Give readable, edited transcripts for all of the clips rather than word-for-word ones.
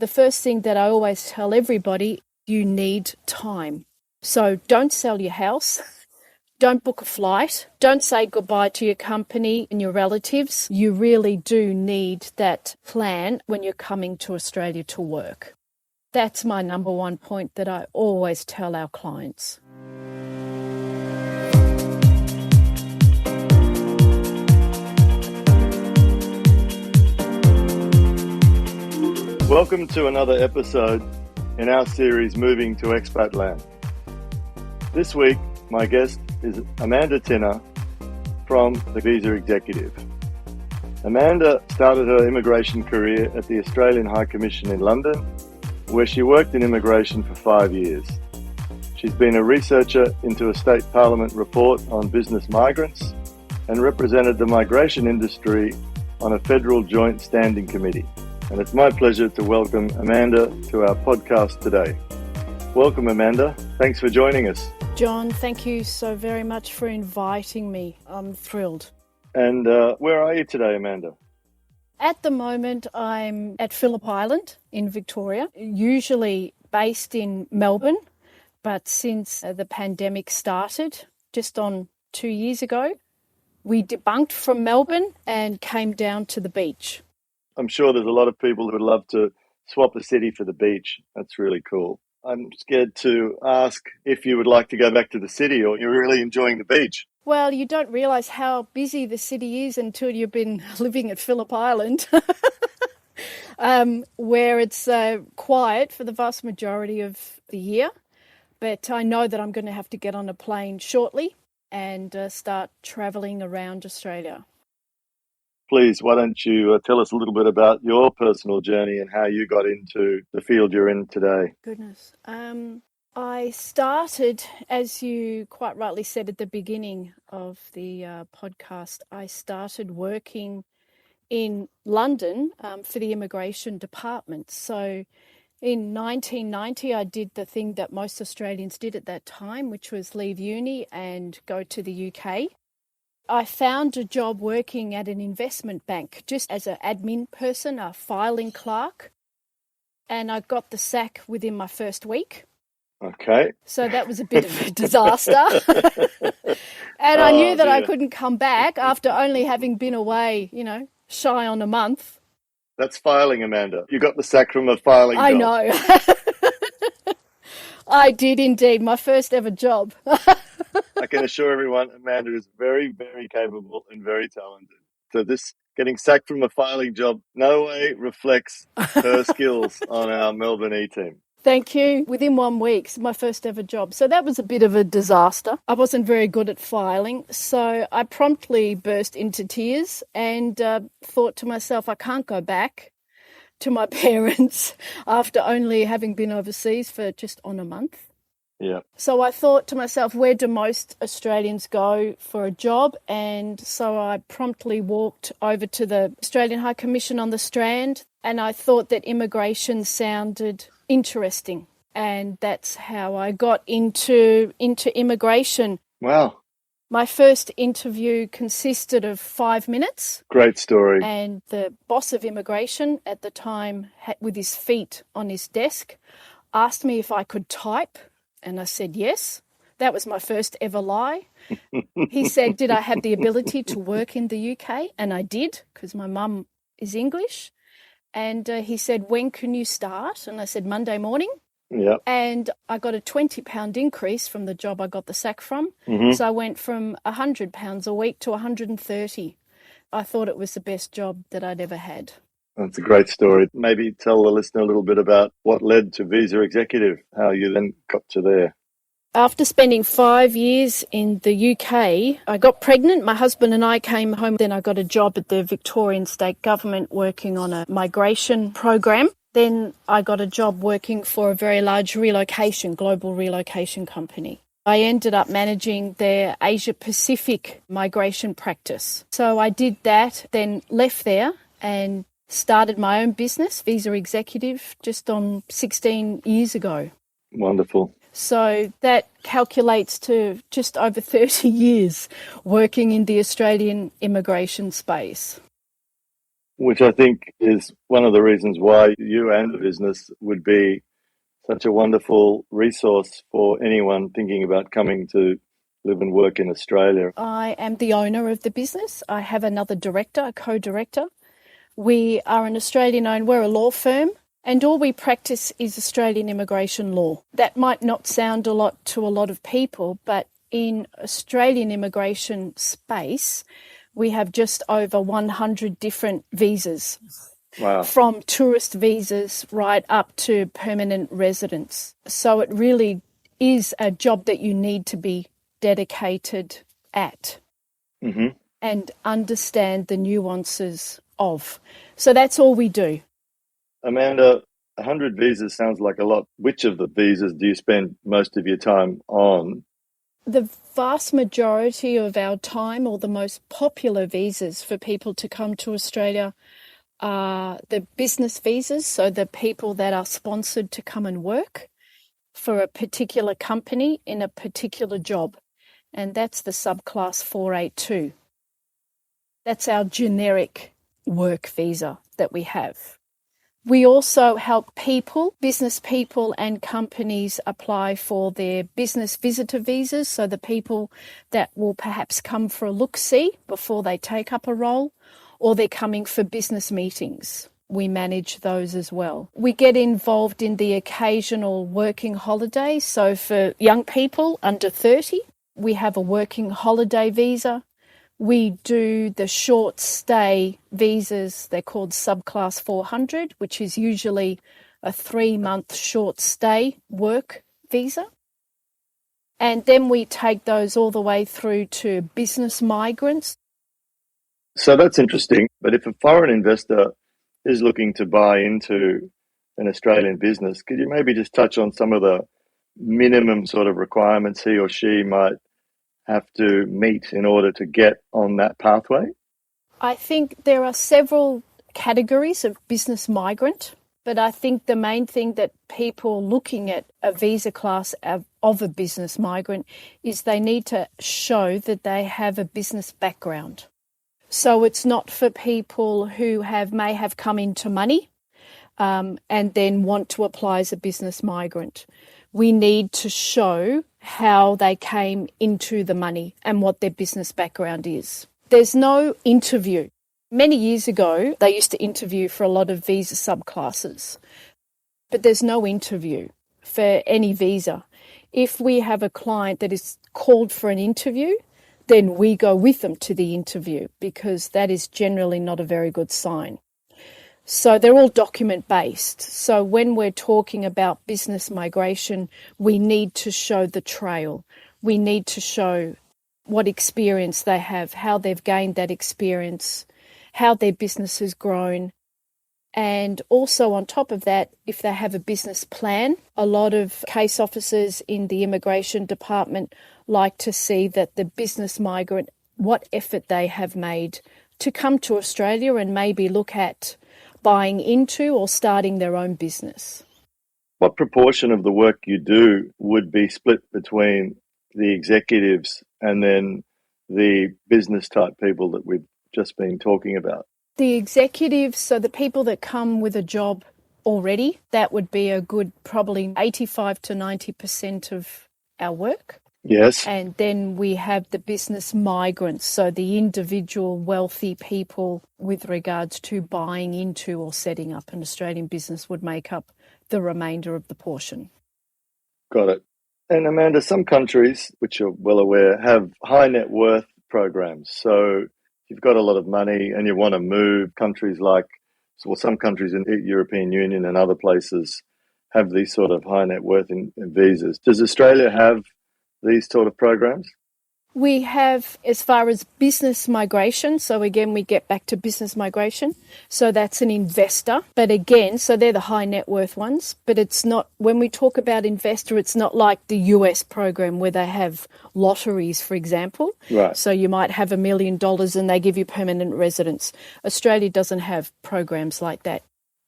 The first thing that I always tell everybody, you need time. So don't sell your house. Don't book a flight. Don't say goodbye to your company and your relatives. You really do need that plan when you're coming to Australia to work. That's my number one point that I always tell our clients. Welcome to another episode in our series, Moving to Expatland. This week, my guest is Amanda Tinner from the Visa Executive. Amanda started her immigration career at the Australian High Commission in London, where she worked in immigration for 5 years. She's been a researcher into a state parliament report on business migrants and represented the migration industry on a federal joint standing committee. And it's my pleasure to welcome Amanda to our podcast today. Welcome, Amanda. Thanks for joining us. John, thank you so very much for inviting me. I'm thrilled. And where are you today, Amanda? At the moment, I'm at Phillip Island in Victoria, usually based in Melbourne, but since the pandemic started just on 2 years ago, we debunked from Melbourne and came down to the beach. I'm sure there's a lot of people who would love to swap a city for the beach. That's really cool. I'm scared to ask if you would like to go back to the city or you're really enjoying the beach. Well, you don't realise how busy the city is until you've been living at Phillip Island, where it's quiet for the vast majority of the year. But I know that I'm going to have to get on a plane shortly and start travelling around Australia. Please, why don't you tell us a little bit about your personal journey and how you got into the field you're in today? Goodness. I started, as you quite rightly said at the beginning of the podcast, I started working in London for the immigration department. So in 1990, I did the thing that most Australians did at that time, which was leave uni and go to the UK. I found a job working at an investment bank just as an admin person, a filing clerk, and I got the sack within my first week. Okay. So that was a bit of a disaster. And I knew that I couldn't come back after only having been away, shy on a month. That's filing, Amanda. You got the sack from a filing job. I know. I did indeed. My first ever job. I can assure everyone, Amanda is very, very capable and very talented. So this getting sacked from a filing job no way reflects her skills on our Melbourne E-team. Thank you. Within 1 week, it's my first ever job. So that was a bit of a disaster. I wasn't very good at filing. So I promptly burst into tears and thought to myself, I can't go back to my parents after only having been overseas for just on a month. Yeah. So I thought to myself, where do most Australians go for a job? And so I promptly walked over to the Australian High Commission on the Strand, and I thought that immigration sounded interesting. And that's how I got into immigration. Wow. My first interview consisted of 5 minutes. Great story. And the boss of immigration at the time, with his feet on his desk, asked me if I could type. And I said, yes. That was my first ever lie. He said, did I have the ability to work in the UK? And I did, because my mum is English. And he said, when can you start? And I said, Monday morning. Yeah. And I got a £20 increase from the job I got the sack from. Mm-hmm. So I went from £100 a week to £130. I thought it was the best job that I'd ever had. That's a great story. Maybe tell the listener a little bit about what led to Visa Executive, how you then got to there. After spending 5 years in the UK, I got pregnant. My husband and I came home. Then I got a job at the Victorian State Government working on a migration program. Then I got a job working for a very large global relocation company. I ended up managing their Asia Pacific migration practice. So I did that, then left there and started my own business, Visa Executive, just on 16 years ago. Wonderful. So that calculates to just over 30 years working in the Australian immigration space. which I think is one of the reasons why you and the business would be such a wonderful resource for anyone thinking about coming to live and work in Australia. I am the owner of the business. I have another director, a co-director. We are an Australian-owned, we're a law firm, and all we practice is Australian immigration law. That might not sound a lot to a lot of people, but in Australian immigration space, we have just over 100 different visas. Wow. From tourist visas right up to permanent residence. So it really is a job that you need to be dedicated at and understand the nuances of. So that's all we do. Amanda, 100 visas sounds like a lot. Which of the visas do you spend most of your time on? The vast majority of our time, or the most popular visas for people to come to Australia, are the business visas, so the people that are sponsored to come and work for a particular company in a particular job, and that's the subclass 482. That's our generic work visa that we have. We also help people, business people and companies apply for their business visitor visas, so the people that will perhaps come for a look-see before they take up a role, or they're coming for business meetings. We manage those as well. We get involved in the occasional working holiday. So for young people under 30, we have a working holiday visa. We do the short stay visas. They're called subclass 400, which is usually a 3-month short stay work visa. And then we take those all the way through to business migrants. So that's interesting. But if a foreign investor is looking to buy into an Australian business, could you maybe just touch on some of the minimum sort of requirements he or she might have to meet in order to get on that pathway? I think there are several categories of business migrant, but I think the main thing that people looking at a visa class of a business migrant is they need to show that they have a business background. So it's not for people who may have come into money and then want to apply as a business migrant. We need to show how they came into the money and what their business background is. There's no interview. Many years ago, they used to interview for a lot of visa subclasses, but there's no interview for any visa. If we have a client that is called for an interview, then we go with them to the interview, because that is generally not a very good sign. So they're all document-based. So when we're talking about business migration, we need to show the trail. We need to show what experience they have, how they've gained that experience, how their business has grown. And also on top of that, if they have a business plan, a lot of case officers in the immigration department like to see that the business migrant, what effort they have made to come to Australia and maybe look at buying into or starting their own business. What proportion of the work you do would be split between the executives and then the business type people that we've just been talking about? The executives, so the people that come with a job already, that would be a good probably 85 to 90% of our work. Yes. And then we have the business migrants, so the individual wealthy people with regards to buying into or setting up an Australian business would make up the remainder of the portion. Got it. And Amanda, some countries, which you're well aware, have high net worth programs. So you've got a lot of money and you want to move, countries like, well, some countries in the European Union and other places have these sort of high net worth in visas. Does Australia have these sort of programs? We have, as far as business migration, so again, we get back to business migration. So that's an investor. But again, so they're the high net worth ones. But it's not, when we talk about investor, it's not like the US program where they have lotteries, for example. Right. So you might have $1 million and they give you permanent residence. Australia doesn't have programs like that.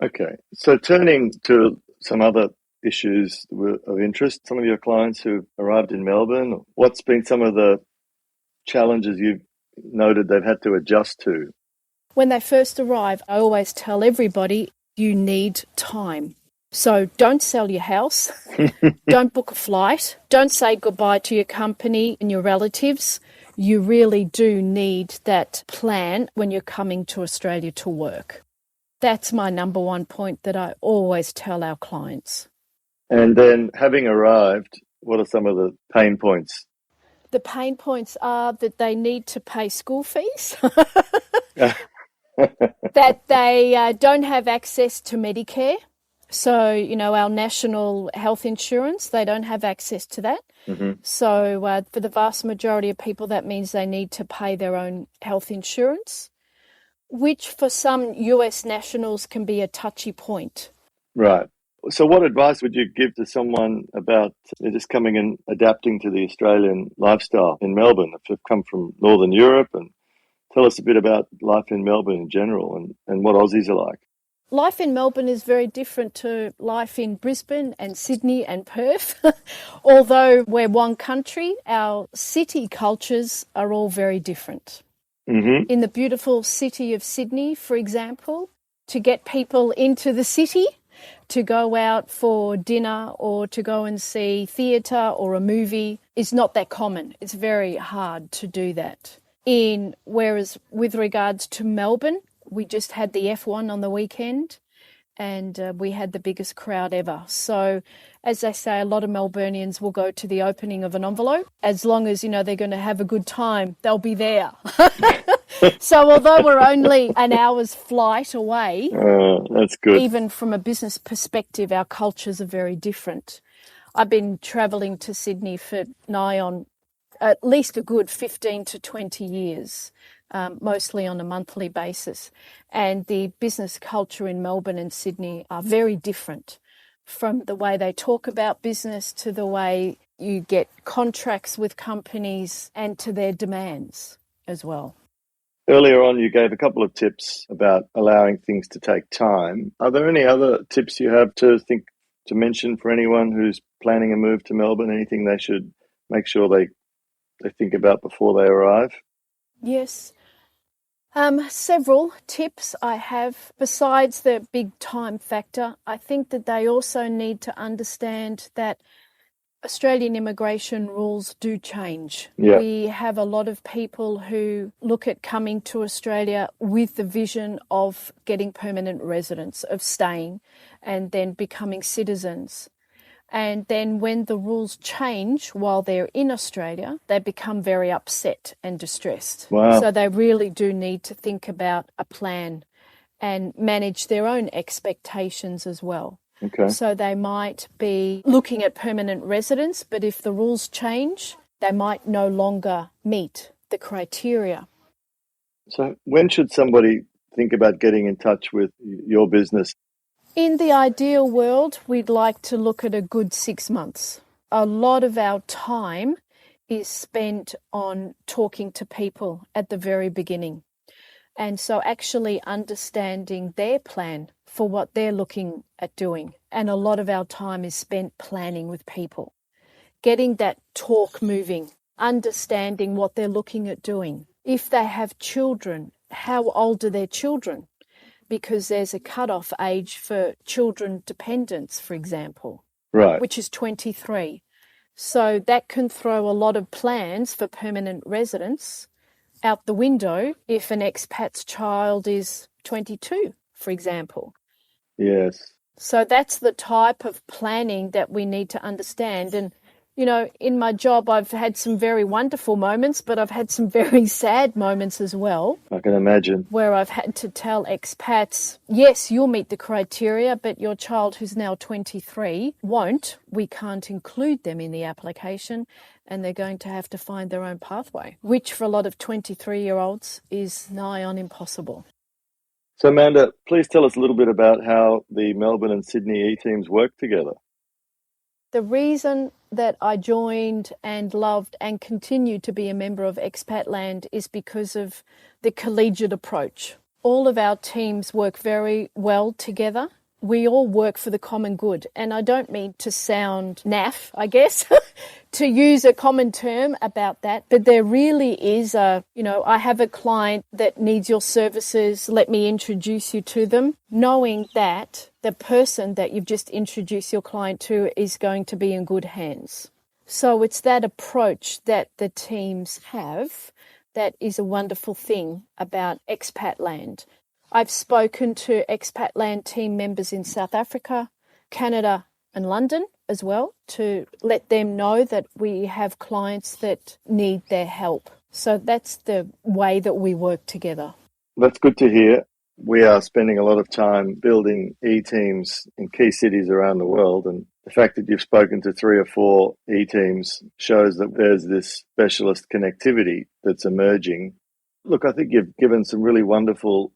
Okay. So turning to some other issues of interest, some of your clients who've arrived in Melbourne, what's been some of the challenges you've noted they've had to adjust to? When they first arrive, I always tell everybody you need time. So don't sell your house, don't book a flight, don't say goodbye to your company and your relatives. You really do need that plan when you're coming to Australia to work. That's my number one point that I always tell our clients. And then having arrived, what are some of the pain points? The pain points are that they need to pay school fees, that they don't have access to Medicare. So, our national health insurance, they don't have access to that. Mm-hmm. So for the vast majority of people, that means they need to pay their own health insurance, which for some US nationals can be a touchy point. Right. So what advice would you give to someone about just coming and adapting to the Australian lifestyle in Melbourne? If you've come from Northern Europe, and tell us a bit about life in Melbourne in general and what Aussies are like. Life in Melbourne is very different to life in Brisbane and Sydney and Perth. Although we're one country, our city cultures are all very different. Mm-hmm. In the beautiful city of Sydney, for example, to get people into the city, to go out for dinner or to go and see theatre or a movie is not that common. It's very hard to do that. Whereas with regards to Melbourne, we just had the F1 on the weekend and we had the biggest crowd ever. So, as they say, a lot of Melburnians will go to the opening of an envelope. As long as, they're going to have a good time, they'll be there. So although we're only an hour's flight away, that's good. Even from a business perspective, our cultures are very different. I've been travelling to Sydney for nigh on at least a good 15 to 20 years. Mostly on a monthly basis. And the business culture in Melbourne and Sydney are very different, from the way they talk about business to the way you get contracts with companies and to their demands as well. Earlier on, you gave a couple of tips about allowing things to take time. Are there any other tips you have to mention for anyone who's planning a move to Melbourne? Anything they should make sure they think about before they arrive? Yes. Several tips I have. Besides the big time factor, I think that they also need to understand that Australian immigration rules do change. Yeah. We have a lot of people who look at coming to Australia with the vision of getting permanent residence, of staying and then becoming citizens. And then when the rules change while they're in Australia, they become very upset and distressed. Wow. So they really do need to think about a plan and manage their own expectations as well. Okay. So they might be looking at permanent residence, but if the rules change, they might no longer meet the criteria. So when should somebody think about getting in touch with your business? In the ideal world, we'd like to look at a good 6 months. A lot of our time is spent on talking to people at the very beginning. And so actually understanding their plan for what they're looking at doing. And a lot of our time is spent planning with people, getting that talk moving, understanding what they're looking at doing. If they have children, how old are their children? Because there's a cut-off age for children dependents, for example, right, which is 23. So that can throw a lot of plans for permanent residence out the window if an expat's child is 22, for example. Yes. So that's the type of planning that we need to understand. And, in my job, I've had some very wonderful moments, but I've had some very sad moments as well. I can imagine. Where I've had to tell expats, yes, you'll meet the criteria, but your child who's now 23 won't. We can't include them in the application, and they're going to have to find their own pathway, which for a lot of 23-year-olds is nigh on impossible. So, Amanda, please tell us a little bit about how the Melbourne and Sydney E-teams work together. The reason that I joined and loved and continue to be a member of Expatland is because of the collegiate approach. All of our teams work very well together. we all work for the common good. And I don't mean to sound naff, I guess, to use a common term about that, but there really is I have a client that needs your services, let me introduce you to them, knowing that the person that you've just introduced your client to is going to be in good hands. So it's that approach that the teams have that is a wonderful thing about Expatland. I've spoken to Expatland team members in South Africa, Canada and London as well to let them know that we have clients that need their help. So that's the way that we work together. That's good to hear. We are spending a lot of time building e-teams in key cities around the world, and the fact that you've spoken to 3 or 4 e-teams shows that there's this specialist connectivity that's emerging. Look, I think you've given some really wonderful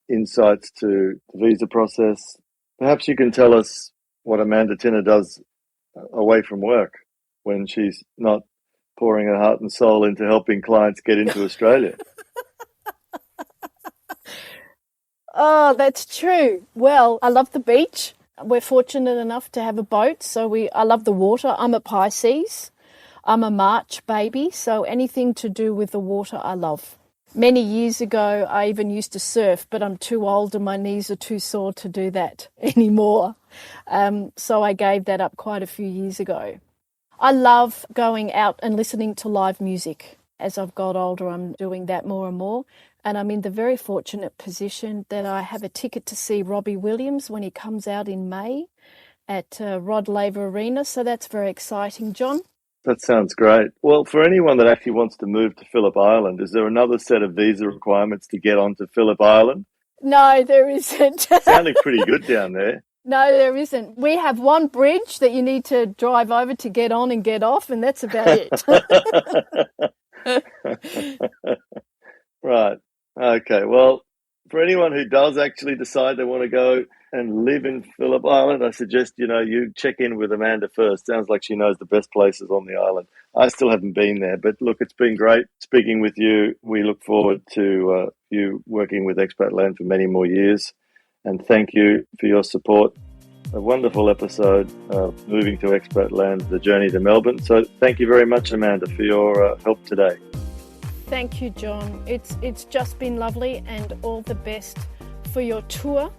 insights to the visa process. Perhaps you can tell us what Amanda Tinner does away from work when she's not pouring her heart and soul into helping clients get into Australia. Oh, that's true. Well, I love the beach. We're fortunate enough to have a boat, so I love the water. I'm a Pisces. I'm a March baby, so anything to do with the water I love. Many years ago, I even used to surf, but I'm too old and my knees are too sore to do that anymore. So I gave that up quite a few years ago. I love going out and listening to live music. As I've got older, I'm doing that more and more. And I'm in the very fortunate position that I have a ticket to see Robbie Williams when he comes out in May at Rod Laver Arena. So that's very exciting, John. That sounds great. Well, for anyone that actually wants to move to Phillip Island, is there another set of visa requirements to get onto Phillip Island? No, there isn't. Sounding pretty good down there. No, there isn't. We have one bridge that you need to drive over to get on and get off, and that's about it. Right. Okay. Well, for anyone who does actually decide they want to go and live in Phillip Island, I suggest, you check in with Amanda first. Sounds like she knows the best places on the island. I still haven't been there, but look, it's been great speaking with you. We look forward to you working with Expatland for many more years. And thank you for your support. A wonderful episode of Moving to Expatland, the journey to Melbourne. So thank you very much, Amanda, for your help today. Thank you, John. It's just been lovely, and all the best for your tour